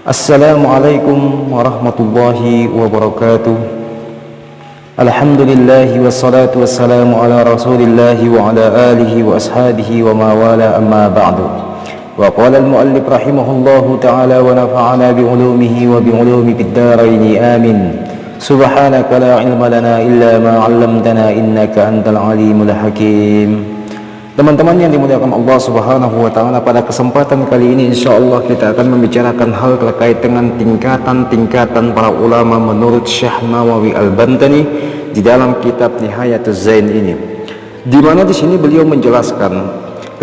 Assalamualaikum warahmatullahi wabarakatuh. Alhamdulillahi wassalatu wassalamu ala rasulillahi wa ala alihi wa ashabihi wa mawala amma ba'du. Wa qala al-muallif rahimahullahu ta'ala wa nafa'ana bi'ulumihi wa bi'ulumi fid daraini amin. Subhanaka la ilma lana illa ma 'allamtana innaka antal alimul hakim. Teman-teman yang dimuliakan Allah Subhanahu wa taala, pada kesempatan kali ini insyaallah kita akan membicarakan hal terkait dengan tingkatan-tingkatan para ulama menurut Syekh Nawawi Al-Bantani di dalam kitab Nihayatuz Zain ini. Di mana di sini beliau menjelaskan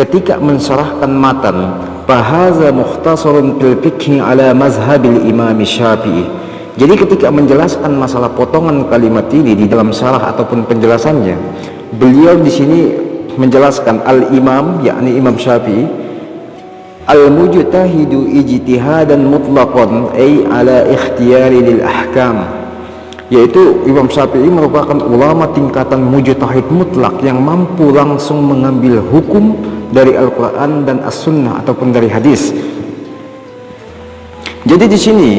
ketika mensyarahkan matan fahaza mukhtasarun fil fiqhi ala mazhabil Imam Syafi'i. Jadi ketika menjelaskan masalah potongan kalimat ini di dalam syarah ataupun penjelasannya, beliau di sini menjelaskan al-imam, yakni Imam Syafi'i, al-mujtahidu ijtihadan mutlaqan ay ala ikhtiyari lil ahkam, yaitu Imam Syafi'i merupakan ulama tingkatan mujtahid mutlak yang mampu langsung mengambil hukum dari Al-Quran dan As-Sunnah ataupun dari hadis. Jadi di sini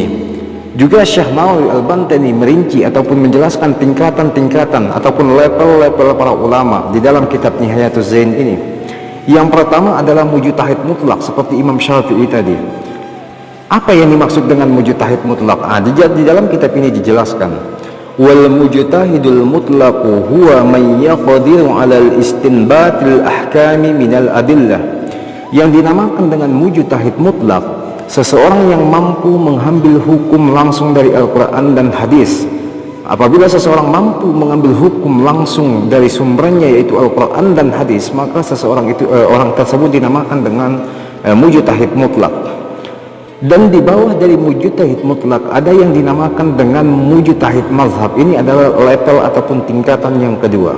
juga Syekh Nawawi Al-Bantani merinci ataupun menjelaskan tingkatan-tingkatan ataupun level-level para ulama di dalam kitab Nihayatuz Zain ini. Yang pertama adalah mujtahid mutlak seperti Imam Syafi'i tadi. Apa yang dimaksud dengan mujtahid mutlak? Di dalam kitab ini dijelaskan, wal mujtahidul mutlaqu huwa man yaqdiru 'alal istinbatil ahkami minal adillah. Yang dinamakan dengan mujtahid mutlak, seseorang yang mampu mengambil hukum langsung dari Al-Quran dan hadis. Apabila seseorang mampu mengambil hukum langsung dari sumbernya yaitu Al-Quran dan hadis, maka seseorang itu orang tersebut dinamakan dengan mujtahid mutlak. Dan di bawah dari mujtahid mutlak ada yang dinamakan dengan mujtahid mazhab. Ini adalah level ataupun tingkatan yang kedua.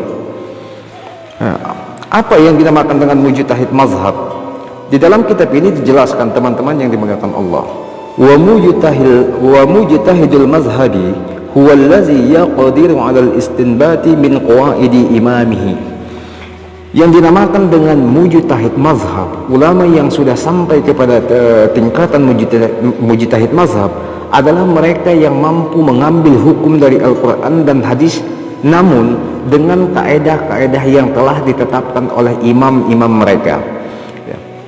Apa yang dinamakan dengan mujtahid mazhab? Di dalam kitab ini dijelaskan, teman-teman yang dimuliakan Allah, wa mujtahidul mazhabi huwa allazi yaqdiru 'alal istinbati min qawaidi imamihi. Yang dinamakan dengan mujtahid mazhab, ulama yang sudah sampai kepada tingkatan mujtahid mazhab adalah mereka yang mampu mengambil hukum dari Al-Quran dan hadis, namun dengan kaedah-kaedah yang telah ditetapkan oleh imam-imam mereka.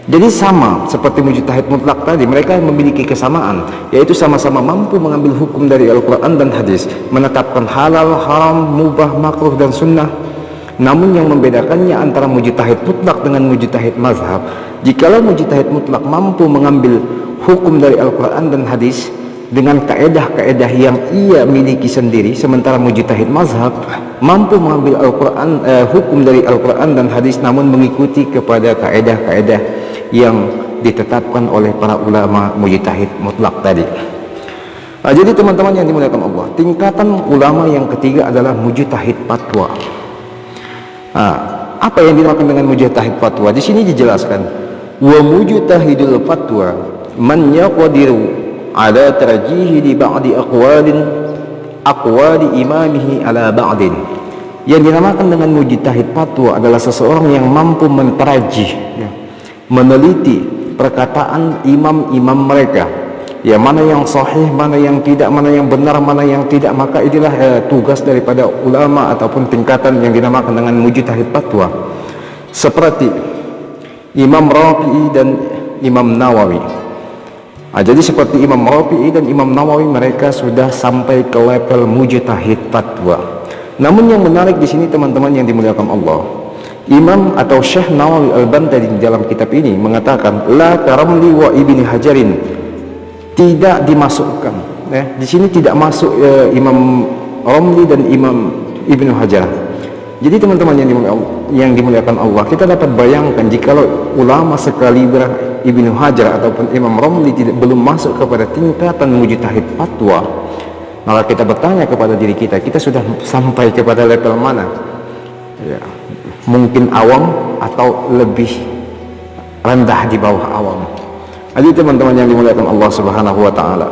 Jadi sama seperti mujtahid mutlak tadi, mereka memiliki kesamaan, yaitu sama-sama mampu mengambil hukum dari Al-Quran dan hadis, menetapkan halal, haram, mubah, makruh dan sunnah. Namun yang membedakannya antara mujtahid mutlak dengan mujtahid mazhab, jikalau mujtahid mutlak mampu mengambil hukum dari Al-Quran dan hadis dengan kaedah-kaedah yang ia miliki sendiri, sementara mujtahid mazhab mampu mengambil hukum dari Al-Quran dan hadis namun mengikuti kepada kaedah-kaedah yang ditetapkan oleh para ulama mujtahid mutlak tadi. Jadi teman-teman yang dimuliakan Allah, tingkatan ulama yang ketiga adalah mujtahid fatwa. Apa yang dinamakan dengan mujtahid fatwa? Di sini dijelaskan, wa mujtahidul fatwa man yaqdiru ala tarjihi di ba'di aqwali imamihi ala ba'din. Yang dinamakan dengan mujtahid fatwa adalah seseorang yang mampu mentarjih, meneliti perkataan imam-imam mereka, ya, mana yang sahih, mana yang tidak, mana yang benar, mana yang tidak. Maka inilah tugas daripada ulama ataupun tingkatan yang dinamakan dengan mujtahid fatwa, seperti Imam Rafi'i dan Imam Nawawi. Jadi seperti Imam Rafi'i dan Imam Nawawi, mereka sudah sampai ke level mujtahid fatwa. Namun yang menarik di sini teman-teman yang dimuliakan Allah, Imam atau Syekh Nawawi Al-Bantani dalam kitab ini mengatakan, la karamli wa ibni Hajarin, tidak dimasukkan, di sini tidak masuk Imam Ramli dan Imam Ibnu Hajar. Jadi teman-teman yang dimuliakan Allah, kita dapat bayangkan jikalau ulama sekaliber Ibnu Hajar ataupun Imam Ramli belum masuk kepada tingkatan mujtahid fatwa, maka kita bertanya kepada diri kita, kita sudah sampai kepada level mana? Ya, mungkin awam atau lebih rendah di bawah awam. Jadi teman-teman yang dimuliakan Allah Subhanahu wa taala,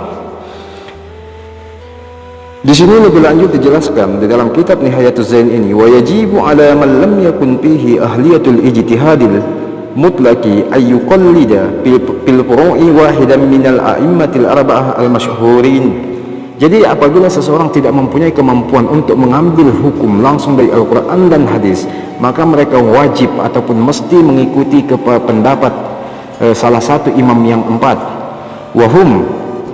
di sini lebih lanjut dijelaskan di dalam kitab Nihayatuz Zain ini, wa yajibu ala man lam yakun fihi ahliyatul ijtihadil mutlaqi ay yuqallida fil furu'i wahidan minal a'immatil arba'ah al-masyhurin. Jadi apabila seseorang tidak mempunyai kemampuan untuk mengambil hukum langsung dari Al-Quran dan hadis, maka mereka wajib ataupun mesti mengikuti pendapat salah satu imam yang empat, wahum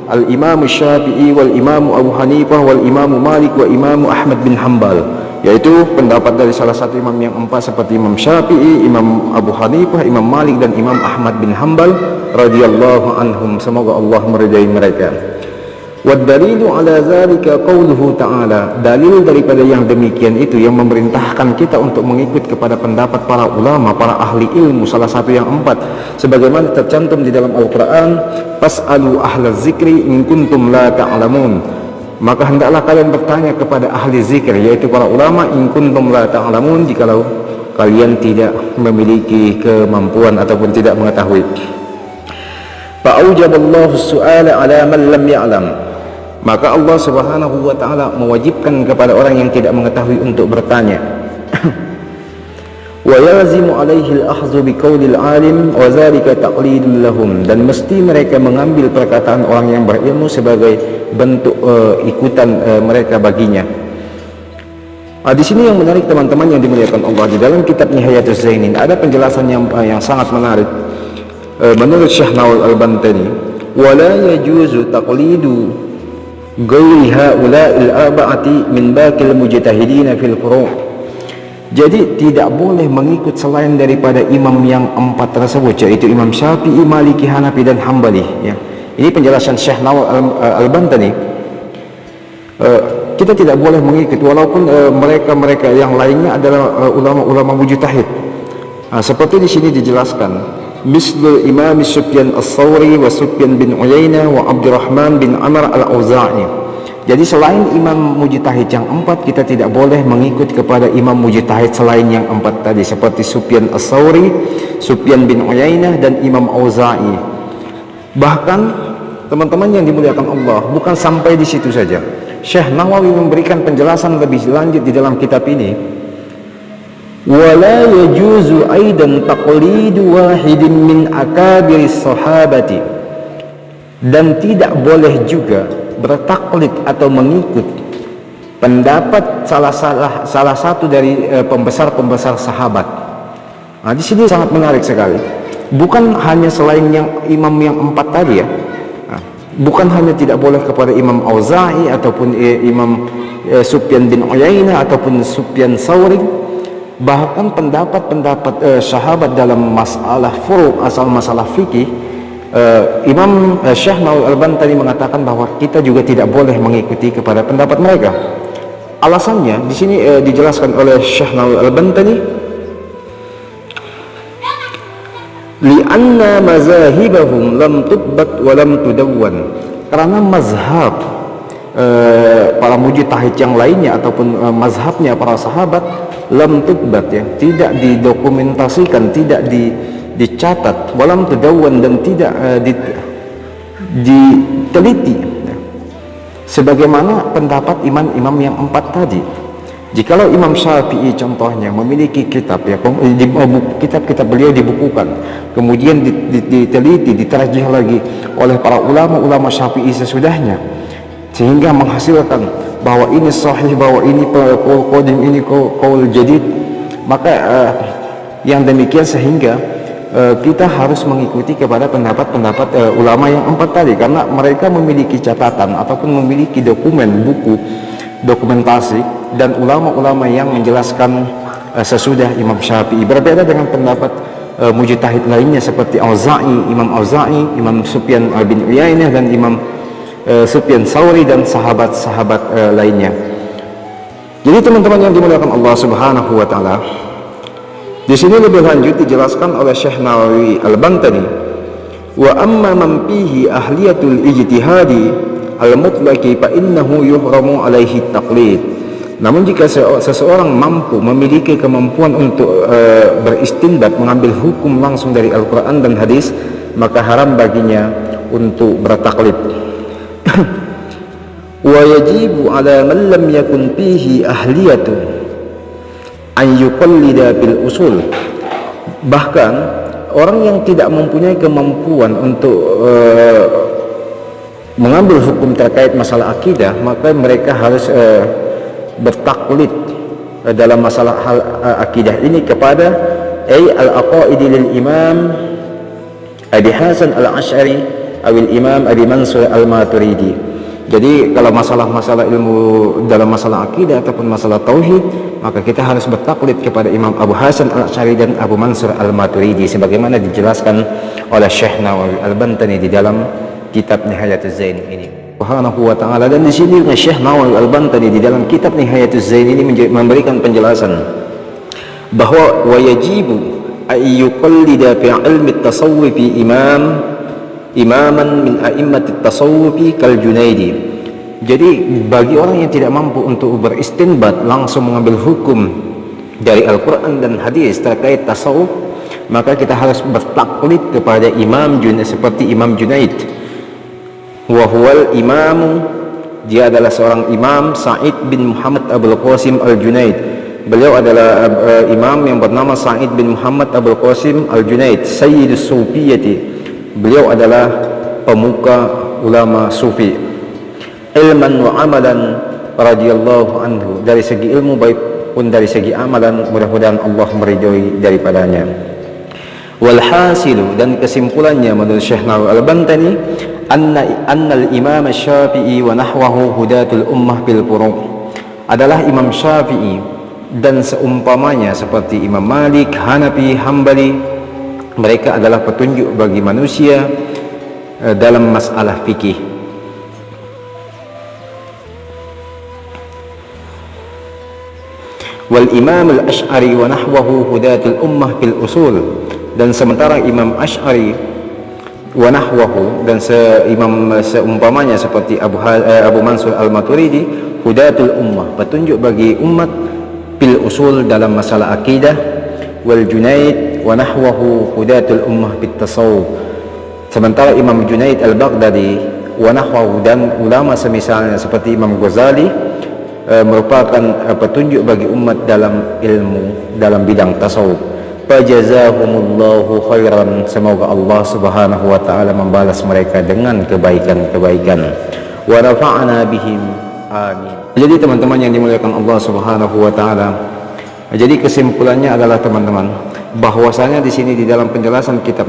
al-imam Syafi'i wal imam Abu Hanifah wal imam Malik wa imam Ahmad bin Hanbal, yaitu pendapat dari salah satu imam yang empat seperti Imam Syafi'i, Imam Abu Hanifah, Imam Malik dan Imam Ahmad bin Hanbal radhiyallahu anhum, semoga Allah meridai mereka. Wadalilu ala zalika qauluhu ta'ala, dalil daripada yang demikian itu yang memerintahkan kita untuk mengikut kepada pendapat para ulama, para ahli ilmu, salah satu yang empat, sebagaimana tercantum di dalam Al-Quran, fas'alu ahla zikri in kuntum la ta'lamun, maka hendaklah kalian bertanya kepada ahli zikir, yaitu para ulama, in kuntum la ta'lamun, jikalau kalian tidak memiliki kemampuan ataupun tidak mengetahui. Fa'aujaballahu su'ala ala man lam ya'lam, maka Allah Subhanahu wa ta'ala mewajibkan kepada orang yang tidak mengetahui untuk bertanya. Wa yazimu alaihi al-akhdhu biqaulil alim wa zalika taqlidul lahum, dan mesti mereka mengambil perkataan orang yang berilmu sebagai bentuk ikutan mereka baginya. Di sini yang menarik teman-teman yang dimuliakan Allah, di dalam kitab Nihayatus Zainin ada penjelasan yang sangat menarik. Menurut Syekh Nawal Al-Bantani, wala yajuzu taqlidu ghairi haula'il arba'ati min baqil mujtahidin fil furu'. Jadi tidak boleh mengikut selain daripada imam yang empat tersebut, yaitu Imam Syafi'i, Maliki, Hanafi dan Hambali, ya. Ini penjelasan Syekh Nawal Al-Bantani. Kita tidak boleh mengikut walaupun mereka yang lainnya adalah ulama-ulama mujtahid. Seperti di sini dijelaskan, mislul Imam Sufyan As-Sawri wa Sufyan bin Uyainah wa Abdurrahman bin Amr Al-Auza'i. Jadi selain imam mujtahid yang empat, kita tidak boleh mengikut kepada imam mujtahid selain yang empat tadi, seperti Sufyan As-Sawri, Sufyan bin Uyainah dan Imam Auza'i. Bahkan teman-teman yang dimuliakan Allah, bukan sampai di situ saja. Syekh Nawawi memberikan penjelasan lebih lanjut di dalam kitab ini. Wala yajuzu aidan taqlidu wahidin min akabiris sahabati, dan tidak boleh juga bertaklid atau mengikut pendapat salah satu dari pembesar-pembesar sahabat. Di sini sangat menarik sekali. Bukan hanya selain yang imam yang empat tadi, ya. Bukan hanya tidak boleh kepada Imam Auza'i ataupun Imam Sufyan bin Uyainah ataupun Sufyan Sawri, bahkan pendapat-pendapat sahabat dalam masalah furu', asal masalah fikih, Imam Syekh Nawal Al-Bantani mengatakan bahwa kita juga tidak boleh mengikuti kepada pendapat mereka. Alasannya di sini dijelaskan oleh Syekh Nawal Al-Bantani, li'anna mazahibahum lam tutbat wa lam tudawwan, karena mazhab para mujtahid yang lainnya ataupun mazhabnya para sahabat lam tutbat, ya, tidak didokumentasikan, tidak dicatat, walam tudawwan, dan tidak diteliti, ya. Sebagaimana pendapat imam-imam yang empat tadi. Jikalau Imam Syafi'i contohnya memiliki kitab, ya, kitab-kitab beliau dibukukan, kemudian diteliti, diterjih lagi oleh para ulama-ulama Syafi'i sesudahnya, sehingga menghasilkan bahwa ini sahih, bahwa ini qaul qadim, ini qaul jadid, maka yang demikian sehingga kita harus mengikuti kepada pendapat-pendapat ulama yang empat tadi, karena mereka memiliki catatan ataupun memiliki dokumen, buku, dokumentasi, dan ulama-ulama yang menjelaskan sesudah Imam Syafi'i. Berbeda dengan pendapat mujtahid lainnya seperti Auza'i, Imam Sufyan bin Uyainah dan Imam Sufyan Sawri dan sahabat-sahabat lainnya. Jadi teman-teman yang dimuliakan Allah Subhanahu wa taala, di sini lebih lanjut dijelaskan oleh Syekh Nawawi Al-Bantani, wa amma man fihi ahliyatul ijtihadi al-mutlaqi fa innahu yuhramu alaihi taqlid. Namun jika seseorang mampu, memiliki kemampuan untuk beristinbat, mengambil hukum langsung dari Al-Quran dan hadis, maka haram baginya untuk bertaklid. Wa yajibu ala man lam yakun fihi ahliyatu an yuqallida bil usul. Bahkan orang yang tidak mempunyai kemampuan untuk mengambil hukum terkait masalah akidah, maka mereka harus bertaklid dalam masalah hal akidah ini kepada al-aqaidi lil imam Abi Hasan al-Ash'ari awil imam Abi Mansur al-Maturidi. Jadi kalau masalah-masalah ilmu dalam masalah akidah ataupun masalah tauhid, maka kita harus bertaklid kepada Imam Abu Hasan al-Ash'ari dan Abu Mansur al-Maturidi sebagaimana dijelaskan oleh Syekh Nawawi al-Bantani di dalam kitab Nihayatuz Zain ini. Subhanahu wa ta'ala. Dan di sini Syekh Nawawi al-Bantani di dalam kitab Nihayatuz Zain ini memberikan penjelasan bahwa wajibu ay yuqallida fi ilmi at-tasawwuf imaman min a'immati at-tasawwuf kal Junaidi. Jadi bagi orang yang tidak mampu untuk beristinbat langsung mengambil hukum dari Al-Quran dan hadis terkait tasawuf, maka kita harus bertaklid kepada Imam Junaid seperti Imam Junaid. Wa huwal imam, dia adalah seorang imam, Sa'id bin Muhammad Abul Qasim al-Junaid. Beliau adalah imam yang bernama Sa'id bin Muhammad Abul Qasim al-Junaid, Sayyidus Sufiyati. Beliau adalah pemuka ulama sufi. Ilman wa amalan radhiyallahu anhu, dari segi ilmu baik pun dari segi amalan, mudah-mudahan Allah meridhoi daripadanya. Walhasilu, dan kesimpulannya menurut Syekh Nawawi al-Bantani, annal imam Syafi'i wa nahwahu hudatul ummah bil furu', adalah Imam Syafi'i dan seumpamanya seperti Imam Malik, Hanafi, Hambali, mereka adalah petunjuk bagi manusia dalam masalah fikih. Wal imam al-Ash'ari wa nahwahu hudatul ummah bil usul, dan sementara Imam Ash'ari wa nahwahu dan seumpamanya seperti Abu Mansur al-Maturidi, hudatul ummah, petunjuk bagi umat, bil usul dalam masalah akidah. Wal Junaid wa nahwahu hudatul ummah bit tasawuf, sementara Imam Junaid al-Baghdadi wa nahwahu dan ulama semisalnya seperti Imam Ghazali merupakan petunjuk bagi umat dalam ilmu dalam bidang tasawuf. Fajazahumullahu khairan, semoga Allah Subhanahu wa taala membalas mereka dengan kebaikan-kebaikan. Wa rafa'na bihim, amin. Jadi teman-teman yang dimuliakan Allah Subhanahu wa taala, jadi kesimpulannya adalah teman-teman, bahwasanya di sini di dalam penjelasan kitab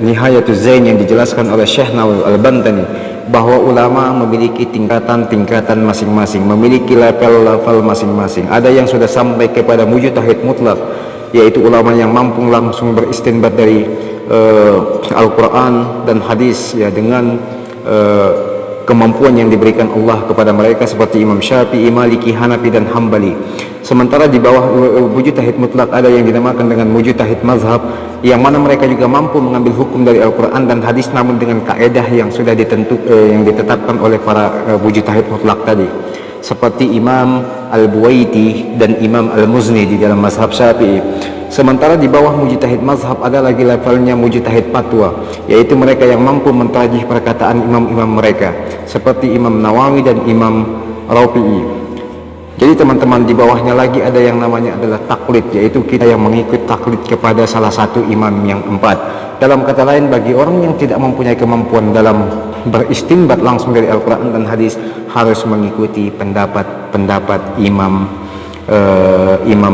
Nihayatuz Zain yang dijelaskan oleh Syekh Nawawi al-Bantani, bahwa ulama memiliki tingkatan-tingkatan masing-masing, memiliki level-level masing-masing. Ada yang sudah sampai kepada mujtahid mutlak, yaitu ulama yang mampu langsung beristinbat dari Al-Quran dan hadis, ya, dengan kemampuan yang diberikan Allah kepada mereka, seperti Imam Syafi'i, Maliki, Hanafi dan Hambali. Sementara di bawah mujtahid mutlak ada yang dinamakan dengan mujtahid mazhab, yang mana mereka juga mampu mengambil hukum dari Al-Quran dan hadis, namun dengan kaedah yang sudah yang ditetapkan oleh para mujtahid mutlak tadi, seperti Imam Al-Buwaiti dan Imam Al-Muzni di dalam mazhab Syafi'i. Sementara di bawah mujtahid mazhab ada lagi levelnya mujtahid fatwa, yaitu mereka yang mampu mentarjih perkataan imam-imam mereka, seperti Imam Nawawi dan Imam Rafi'i. Jadi teman-teman, di bawahnya lagi ada yang namanya adalah taklid, yaitu kita yang mengikut taklid kepada salah satu imam yang empat. Dalam kata lain, bagi orang yang tidak mempunyai kemampuan dalam beristinbat langsung dari Al-Quran dan hadis, harus mengikuti pendapat imam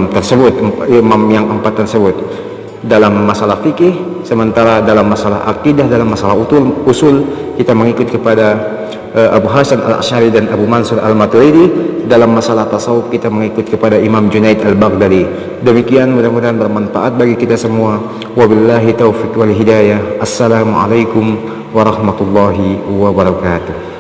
tersebut, imam yang empat tersebut dalam masalah fikih. Sementara dalam masalah akidah, dalam masalah usul, kita mengikut kepada Abu Hasan al-Ash'ari dan Abu Mansur al-Maturidi. Dalam masalah tasawuf kita mengikut kepada Imam Junaid al-Baghdadi. Demikian, mudah-mudahan bermanfaat bagi kita semua. Wabillahi taufiq wal hidayah. Assalamualaikum warahmatullahi wabarakatuh.